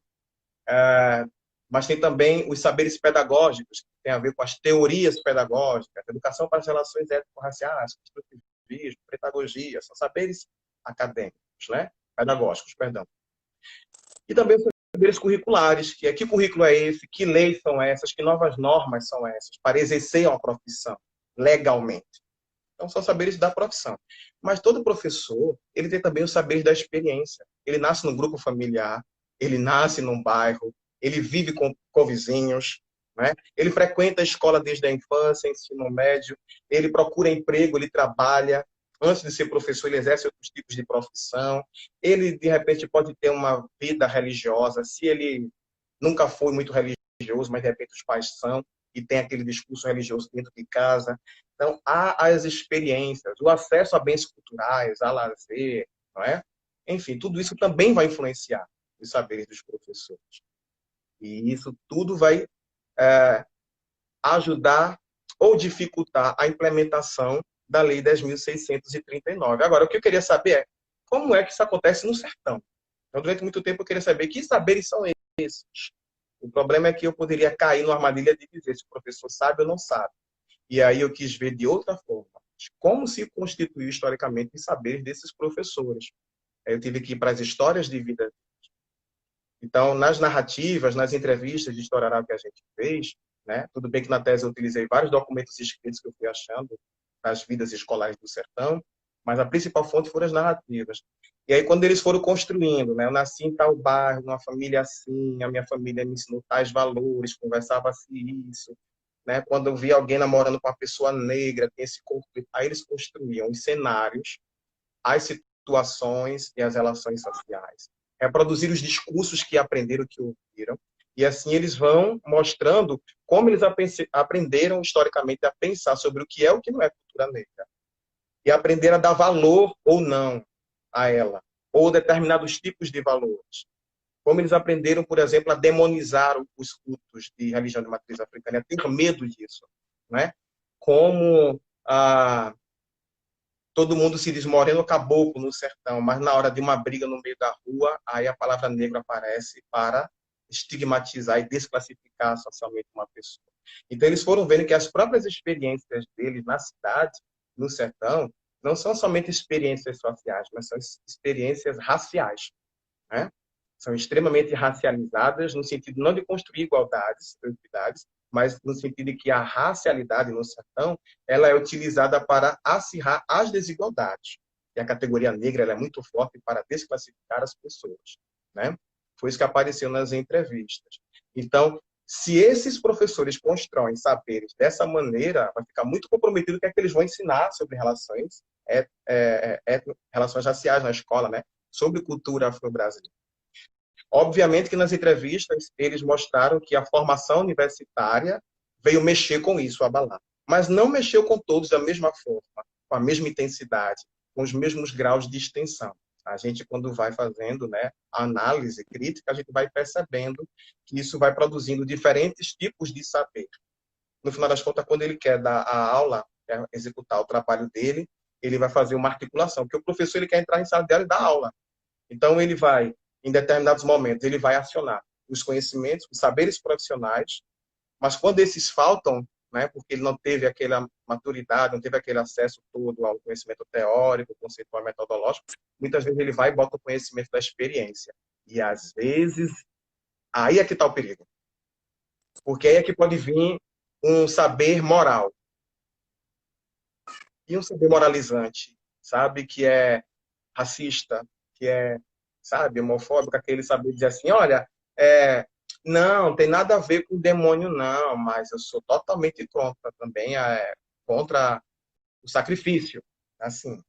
Mas tem também os saberes pedagógicos, que tem a ver com as teorias pedagógicas, educação para as relações étnico-raciais, construtivismo, pedagogia, são saberes acadêmicos, né? Pedagógicos, perdão. E também os saberes curriculares, que é que currículo é esse, que leis são essas, que novas normas são essas, para exercer uma profissão legalmente. Então, são saberes da profissão. Mas todo professor, ele tem também os saberes da experiência. Ele nasce num grupo familiar, ele nasce num bairro, ele vive com vizinhos, né? Ele frequenta a escola desde a infância, ensino médio, ele procura emprego, ele trabalha. Antes de ser professor, ele exerce outros tipos de profissão. Ele, de repente, pode ter uma vida religiosa, se ele nunca foi muito religioso, mas, de repente, os pais são, e tem aquele discurso religioso dentro de casa. Então, há as experiências, o acesso a bens culturais, a lazer, não é? Enfim, tudo isso também vai influenciar os saberes dos professores. E isso tudo vai ajudar ou dificultar a implementação da Lei 10.639. Agora, o que eu queria saber é como é que isso acontece no sertão. Então, durante muito tempo, eu queria saber que saberes são esses. O problema é que eu poderia cair numa armadilha de dizer se o professor sabe ou não sabe. E aí eu quis ver de outra forma. Como se constituiu historicamente os saberes desses professores. Aí eu tive que ir para as histórias de vida. Então, nas narrativas, nas entrevistas de história oral que a gente fez, né? Tudo bem que na tese eu utilizei vários documentos escritos que eu fui achando nas vidas escolares do sertão, mas a principal fonte foram as narrativas. E aí, quando eles foram construindo, né? Eu nasci em tal bairro, numa família assim, a minha família me ensinou tais valores, conversava-se isso, né? Quando eu via alguém namorando com uma pessoa negra, tem esse conflito, aí eles construíam os cenários, as situações e as relações sociais. Reproduzir os discursos que aprenderam, que ouviram, e assim eles vão mostrando como eles aprenderam historicamente a pensar sobre o que é o que não é cultura negra. E aprender a dar valor ou não a ela, ou determinados tipos de valores. Como eles aprenderam, por exemplo, a demonizar os cultos de religião de matriz africana, a ter medo disso. Né? Como todo mundo se diz moreno caboclo no sertão, mas na hora de uma briga no meio da rua, aí a palavra negro aparece para estigmatizar e desclassificar socialmente uma pessoa. Então eles foram vendo que as próprias experiências deles na cidade, no sertão, não são somente experiências sociais, mas são experiências raciais, né? São extremamente racializadas, no sentido não de construir igualdades, equidades, mas no sentido de que a racialidade no sertão ela é utilizada para acirrar as desigualdades. E a categoria negra ela é muito forte para desclassificar as pessoas. Né? Foi isso que apareceu nas entrevistas. Então, se esses professores constroem saberes dessa maneira, vai ficar muito comprometido o que é que eles vão ensinar sobre relações, relações raciais na escola, né? Sobre cultura afro-brasileira. Obviamente que nas entrevistas eles mostraram que a formação universitária veio mexer com isso, abalar. Mas não mexeu com todos da mesma forma, com a mesma intensidade, com os mesmos graus de extensão. A gente, quando vai fazendo, né, a análise crítica, a gente vai percebendo que isso vai produzindo diferentes tipos de saber. No final das contas, quando ele quer dar a aula, quer executar o trabalho dele, ele vai fazer uma articulação, porque o professor ele quer entrar em sala de aula e dar aula. Então, ele vai, em determinados momentos, ele vai acionar os conhecimentos, os saberes profissionais, mas quando esses faltam, né, porque ele não teve aquela maturidade, não teve aquele acesso todo ao conhecimento teórico, conceitual, metodológico, muitas vezes ele vai e bota o conhecimento da experiência. E, às vezes, aí é que está o perigo. Porque aí é que pode vir um saber moral. E um saber moralizante, sabe? Que é racista, que é, sabe, homofóbico, aquele saber dizer assim, olha, não, tem nada a ver com o demônio, não, mas eu sou totalmente contra também, contra o sacrifício. Assim,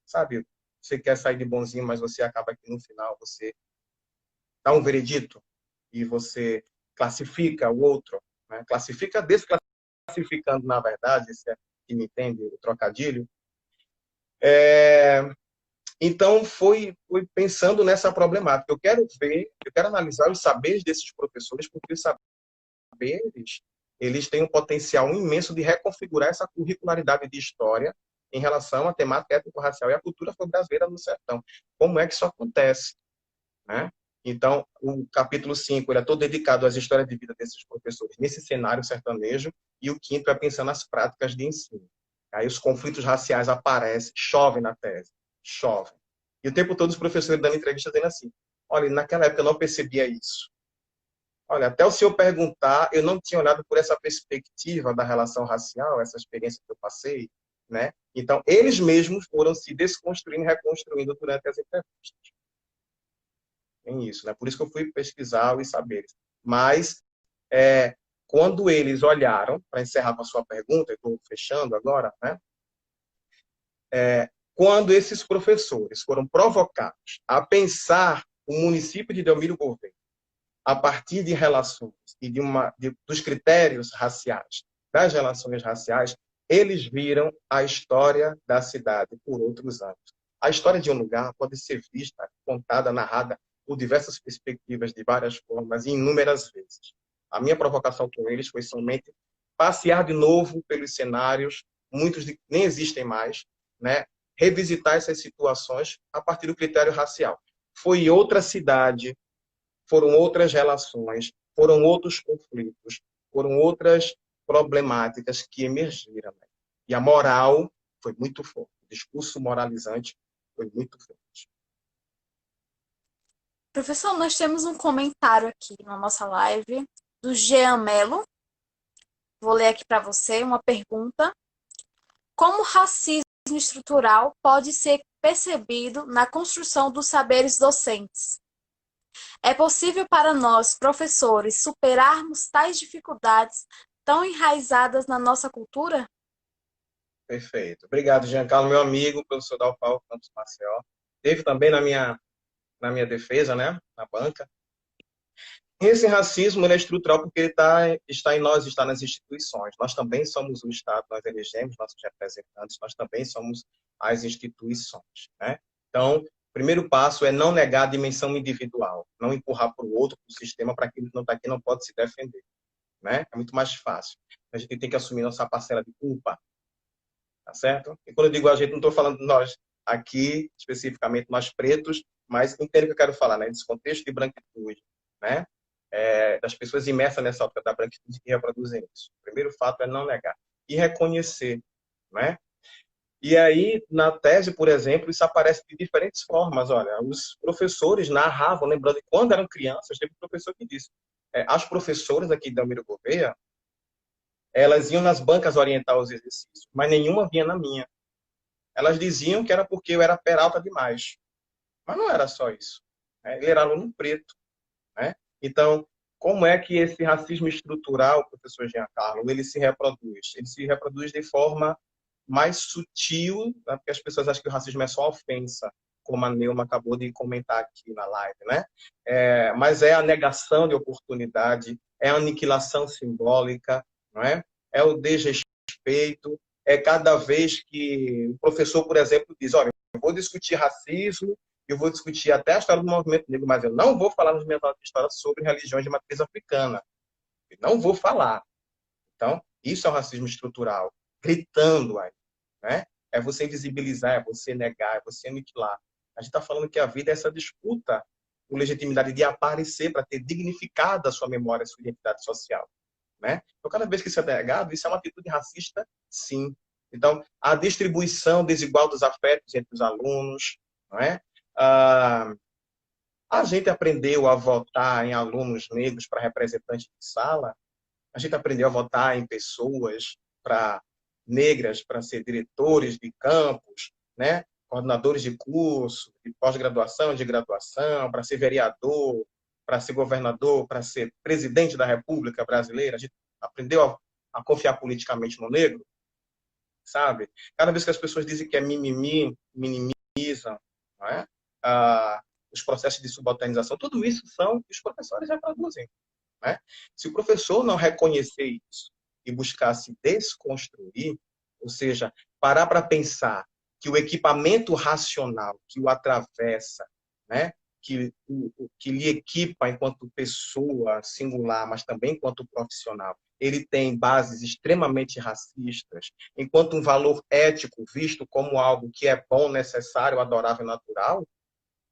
sabe? Você quer sair de bonzinho, mas você acaba que no final você dá um veredito e você classifica o outro, né? Classifica desclassificando, na verdade, se é que me entende o trocadilho. Então, foi pensando nessa problemática. Eu quero analisar os saberes desses professores, porque os saberes, eles têm um potencial imenso de reconfigurar essa curricularidade de história em relação à temática étnico-racial e à cultura afro-brasileira no sertão. Como é que isso acontece? Né? Então, o capítulo 5 ele é todo dedicado às histórias de vida desses professores nesse cenário sertanejo, e o quinto é pensando nas práticas de ensino. Aí os conflitos raciais aparecem, chovem na tese, chovem. E o tempo todo os professores dando entrevista dizendo assim, olha, naquela época eu não percebia isso. Olha, até o senhor perguntar, eu não tinha olhado por essa perspectiva da relação racial, essa experiência que eu passei, né? Então, eles mesmos foram se desconstruindo e reconstruindo durante as entrevistas. Tem isso, né? Por isso que eu fui pesquisar os saberes. Mas, quando eles olharam, para encerrar com a sua pergunta, eu estou fechando agora, né? Quando esses professores foram provocados a pensar o município de Delmiro Gouveia a partir de relações e dos critérios raciais, das relações raciais, eles viram a história da cidade por outros anos. A história de um lugar pode ser vista, contada, narrada por diversas perspectivas, de várias formas e inúmeras vezes. A minha provocação com eles foi somente passear de novo pelos cenários, muitos nem existem mais, né? Revisitar essas situações a partir do critério racial. Foi outra cidade, foram outras relações, foram outros conflitos, foram outras problemáticas que emergiram. Né? E a moral foi muito forte. O discurso moralizante foi muito forte. Professor, nós temos um comentário aqui na nossa live do Jean Melo. Vou ler aqui para você uma pergunta. Como o racismo estrutural pode ser percebido na construção dos saberes docentes? É possível para nós, professores, superarmos tais dificuldades tão enraizadas na nossa cultura? Perfeito. Obrigado, Giancarlo, meu amigo, professor Dalpau Campos Marcel. Teve também na minha defesa, né, na banca. Esse racismo ele é estrutural porque ele está em nós, está nas instituições. Nós também somos o Estado, nós elegemos nossos representantes, nós também somos as instituições. Né? Então, o primeiro passo é não negar a dimensão individual, não empurrar para o outro, para o sistema, para aquele que não está aqui não pode se defender. Né? É muito mais fácil. A gente tem que assumir nossa parcela de culpa. Tá certo? E quando eu digo a gente, não estou falando de nós aqui, especificamente nós pretos, mas entendo o que eu quero falar, né? Desse contexto de branquitude, né? Das pessoas imersas nessa ótica da branquitude que reproduzem isso. O primeiro fato é não negar e reconhecer, né? E aí, na tese, por exemplo, isso aparece de diferentes formas. Olha, os professores narravam, lembrando que quando eram crianças, teve um professor que disse, as professoras aqui da Delmiro Gouveia, elas iam nas bancas orientar os exercícios, mas nenhuma vinha na minha. Elas diziam que era porque eu era peralta demais. Mas não era só isso. Né? Ele era aluno preto. Né? Então, como é que esse racismo estrutural, professor Giancarlo, ele se reproduz? Ele se reproduz de forma mais sutil, né? Porque as pessoas acham que o racismo é só ofensa, como a Neuma acabou de comentar aqui na live. Né? Mas é a negação de oportunidade, é a aniquilação simbólica, não é? É o desrespeito, é cada vez que o professor, por exemplo, diz, olha, eu vou discutir racismo eu vou discutir até a história do movimento negro, mas eu não vou falar nos meus aulas de história sobre religiões de matriz africana. Eu não vou falar. Então, isso é o racismo estrutural, gritando aí, né? É você invisibilizar, é você negar, é você aniquilar. A gente está falando que a vida é essa disputa por legitimidade de aparecer para ter dignificado a sua memória, a sua identidade social, né? Então, cada vez que isso é negado, isso é uma atitude racista, sim. Então, a distribuição desigual dos afetos entre os alunos, não é? Ah, a gente aprendeu a votar em alunos negros para representantes de sala, a gente aprendeu a votar em pessoas para negras para ser diretores de campus, né? Coordenadores de curso, de pós-graduação, de graduação, para ser vereador, para ser governador, para ser presidente da República Brasileira. A gente aprendeu a confiar politicamente no negro, sabe? Cada vez que as pessoas dizem que é mimimi, minimizam, não é? Os processos de subalternização, tudo isso são os professores já produzem, né? Se o professor não reconhecer isso e buscar se desconstruir, ou seja, parar para pensar que o equipamento racional que o atravessa, né, que lhe equipa enquanto pessoa singular, mas também enquanto profissional, ele tem bases extremamente racistas, enquanto um valor ético visto como algo que é bom, necessário, adorável, natural,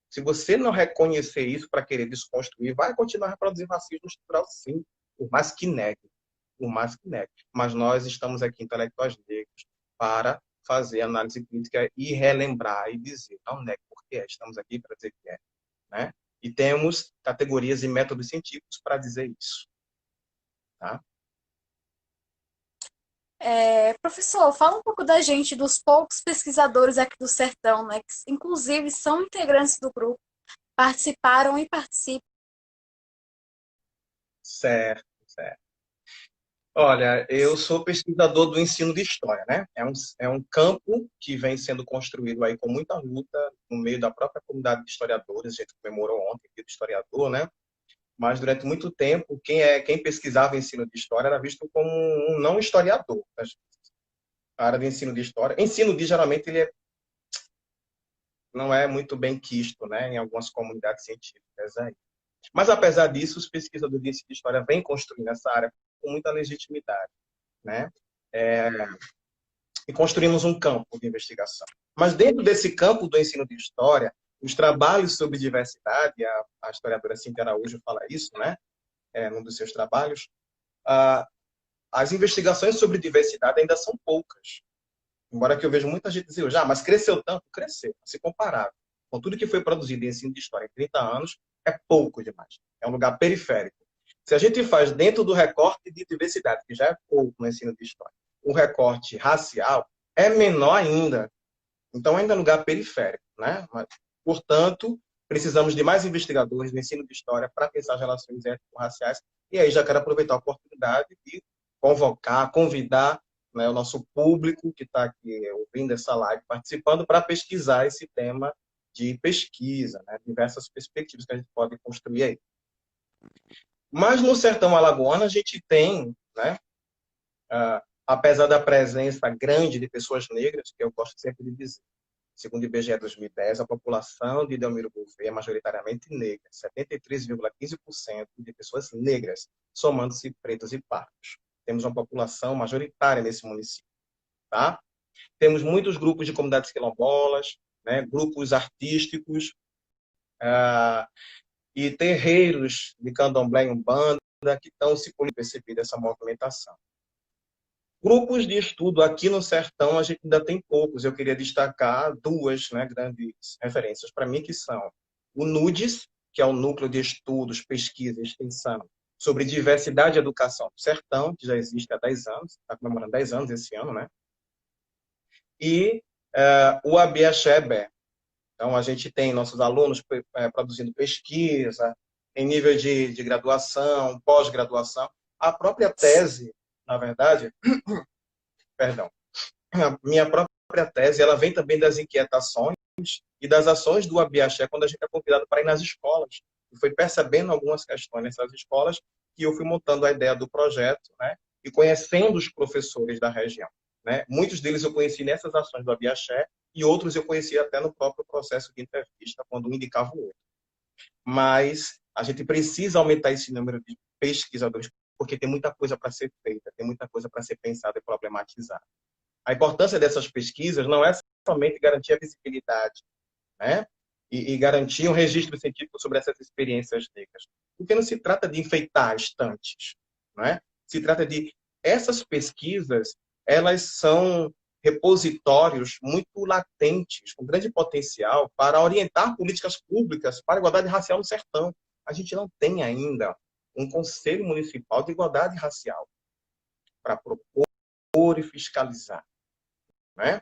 se você não reconhecer isso para querer desconstruir, vai continuar reproduzindo racismo estrutural, sim, por mais que negue, por mais que negue. Mas nós estamos aqui, intelectuais negros, para fazer análise crítica e relembrar e dizer, não negue porque é, estamos aqui para dizer que é, né? E temos categorias e métodos científicos para dizer isso, tá? Professor, fala um pouco da gente, dos poucos pesquisadores aqui do Sertão, né, que inclusive são integrantes do grupo, participaram e participam. Certo, certo. Olha, eu sou pesquisador do ensino de história, né? É um campo que vem sendo construído aí com muita luta no meio da própria comunidade de historiadores. A gente comemorou ontem o Dia do Historiador, né? Mas durante muito tempo, quem pesquisava ensino de história era visto como um não historiador. A área de ensino de história, ensino de geralmente não é muito bem quisto, né? Em algumas comunidades científicas aí. Mas apesar disso, os pesquisadores de ensino de história vêm construindo essa área com muita legitimidade, né? É, e construímos um campo de investigação. Mas dentro desse campo do ensino de história, os trabalhos sobre diversidade, a historiadora Cíntia Araújo fala isso, né? Num dos seus trabalhos, as investigações sobre diversidade ainda são poucas. Embora que eu vejo muita gente dizer, mas cresceu tanto? Cresceu, se comparável. Com tudo que foi produzido em ensino de história em 30 anos, é pouco demais. É um lugar periférico. Se a gente faz dentro do recorte de diversidade, que já é pouco no ensino de história, o recorte racial é menor ainda. Então, ainda é um lugar periférico, né? Mas, portanto, precisamos de mais investigadores no ensino de história para pensar as relações étnico-raciais. E aí já quero aproveitar a oportunidade de convocar, convidar, né, o nosso público que está aqui ouvindo essa live, participando, para pesquisar esse tema de pesquisa, né? Diversas perspectivas que a gente pode construir aí. Mas no sertão alagoano a gente tem, né, apesar da presença grande de pessoas negras, que eu gosto sempre de dizer, segundo o IBGE 2010, a população de Delmiro Gouveia é majoritariamente negra, 73,15% de pessoas negras, somando-se pretos e pardos. Temos uma população majoritária nesse município, tá? Temos muitos grupos de comunidades quilombolas, né, grupos artísticos, e terreiros de candomblé e umbanda que estão se percebendo essa movimentação. Grupos de estudo aqui no Sertão a gente ainda tem poucos. Eu queria destacar duas, né, grandes referências para mim, que são o NUDES, que é o Núcleo de Estudos, Pesquisa e Extensão sobre Diversidade e Educação do Sertão, que já existe há 10 anos, está comemorando 10 anos esse ano, né? E o ABIAXEBE. Então, a gente tem nossos alunos produzindo pesquisa em nível de graduação, pós-graduação. A própria tese, na verdade, perdão, a minha própria tese, ela vem também das inquietações e das ações do Abiaxé quando a gente é convidado para ir nas escolas. E foi percebendo algumas questões nessas escolas que eu fui montando a ideia do projeto, né? E conhecendo os professores da região, né? Muitos deles eu conheci nessas ações do Abiaxé e outros eu conhecia até no próprio processo de entrevista, quando um indicava o outro. Mas a gente precisa aumentar esse número de pesquisadores, porque tem muita coisa para ser feita, tem muita coisa para ser pensada e problematizada. A importância dessas pesquisas não é somente garantir a visibilidade, né? E garantir um registro científico sobre essas experiências negras. Porque não se trata de enfeitar estantes, né? Se trata de essas pesquisas, elas são repositórios muito latentes, com grande potencial para orientar políticas públicas para a igualdade racial no sertão. A gente não tem ainda um Conselho Municipal de Igualdade Racial para propor e fiscalizar, né?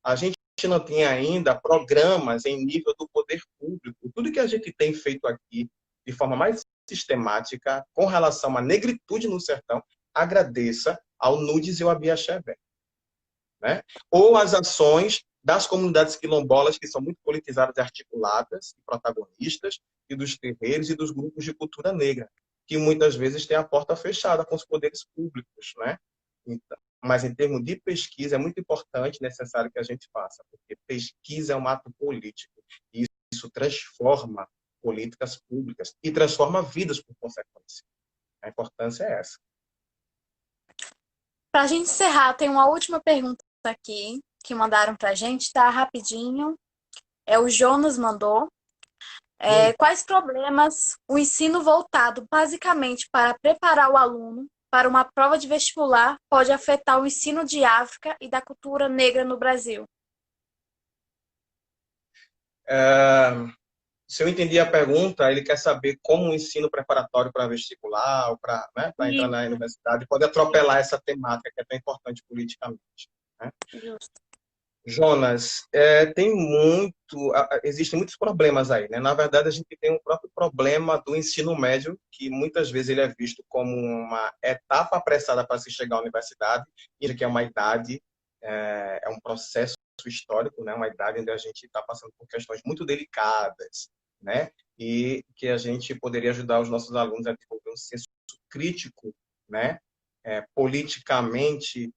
A gente não tem ainda programas em nível do poder público. Tudo que a gente tem feito aqui de forma mais sistemática com relação à negritude no sertão, agradeça ao Nudes e ao Abiachebé, né? Ou as ações das comunidades quilombolas, que são muito politizadas e articuladas, e protagonistas, e dos terreiros e dos grupos de cultura negra, que muitas vezes têm a porta fechada com os poderes públicos, né? Então, mas em termos de pesquisa, é muito importante e necessário que a gente faça, porque pesquisa é um ato político, e isso transforma políticas públicas e transforma vidas por consequência. A importância é essa. Para a gente encerrar, tem uma última pergunta aqui que mandaram para a gente, tá? Rapidinho. O Jonas mandou. Quais problemas o ensino voltado basicamente para preparar o aluno para uma prova de vestibular pode afetar o ensino de África e da cultura negra no Brasil? Se eu entendi a pergunta, ele quer saber como o ensino preparatório para vestibular ou para, né, para entrar na universidade pode atropelar essa temática que é tão importante politicamente, né? Justo. Jonas, existem muitos problemas aí, né? Na verdade, a gente tem um próprio problema do ensino médio, que muitas vezes ele é visto como uma etapa apressada para se chegar à universidade, e que é uma idade, é um processo histórico, né? Uma idade onde a gente está passando por questões muito delicadas, né? E que a gente poderia ajudar os nossos alunos a desenvolver um senso crítico, né? Politicamente,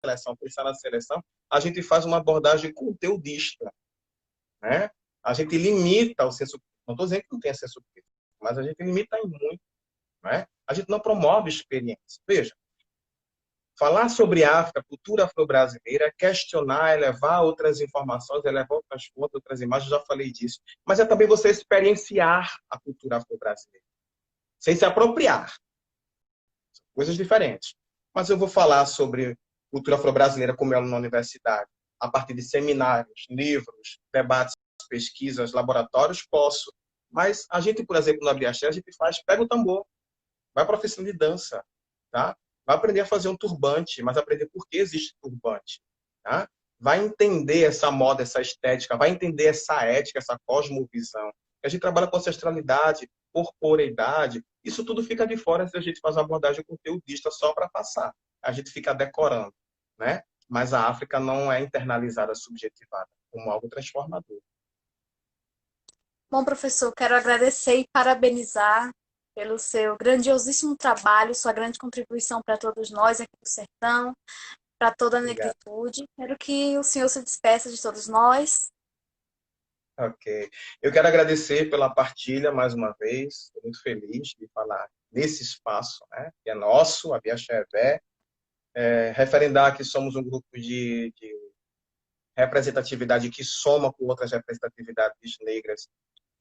seleção, pensar na seleção, a gente faz uma abordagem conteudista, né? A gente limita o senso, não estou dizendo que não tenha senso crítico, mas a gente limita em muito, né? A gente não promove experiência. Veja, falar sobre África, cultura afro-brasileira, é questionar, é levar outras informações, é levar outras fontes, outras imagens, já falei disso, mas é também você experienciar a cultura afro-brasileira, sem se apropriar. São coisas diferentes. Mas eu vou falar sobre cultura afro-brasileira como ela na universidade, a partir de seminários, livros, debates, pesquisas, laboratórios, posso. Mas a gente, por exemplo, na Biaché, a gente pega o tambor, vai para a oficina de dança, tá? Vai aprender a fazer um turbante, mas aprender por que existe turbante, tá? Vai entender essa moda, essa estética, vai entender essa ética, essa cosmovisão. A gente trabalha com ancestralidade, corporeidade, isso tudo fica de fora se a gente faz uma abordagem conteudista só para passar. A gente fica decorando, né? Mas a África não é internalizada, subjetivada, como algo transformador. Bom, professor, quero agradecer e parabenizar pelo seu grandiosíssimo trabalho, sua grande contribuição para todos nós aqui do Sertão, para toda a Obrigado. negritude. Quero que o senhor se despeça de todos nós. Ok. Eu quero agradecer pela partilha mais uma vez. Estou muito feliz de falar nesse espaço, né, que é nosso, a Biaxevé. Referendar que somos um grupo de representatividade que soma com outras representatividades negras,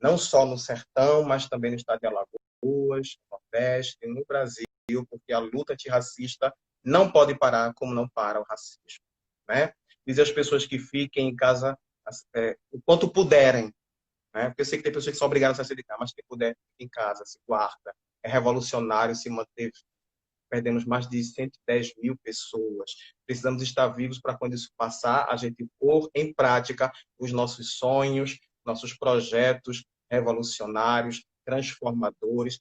não só no Sertão, mas também no estado de Alagoas, no Nordeste, no Brasil, porque a luta antirracista não pode parar como não para o racismo, né? Dizer às pessoas que fiquem em casa o quanto puderem, né? Porque eu sei que tem pessoas que são obrigadas a sair de casa, mas quem puder, fica em casa, se guarda. É revolucionário se manter. Perdemos mais de 110 mil pessoas. Precisamos estar vivos para, quando isso passar, a gente pôr em prática os nossos sonhos, nossos projetos revolucionários, transformadores,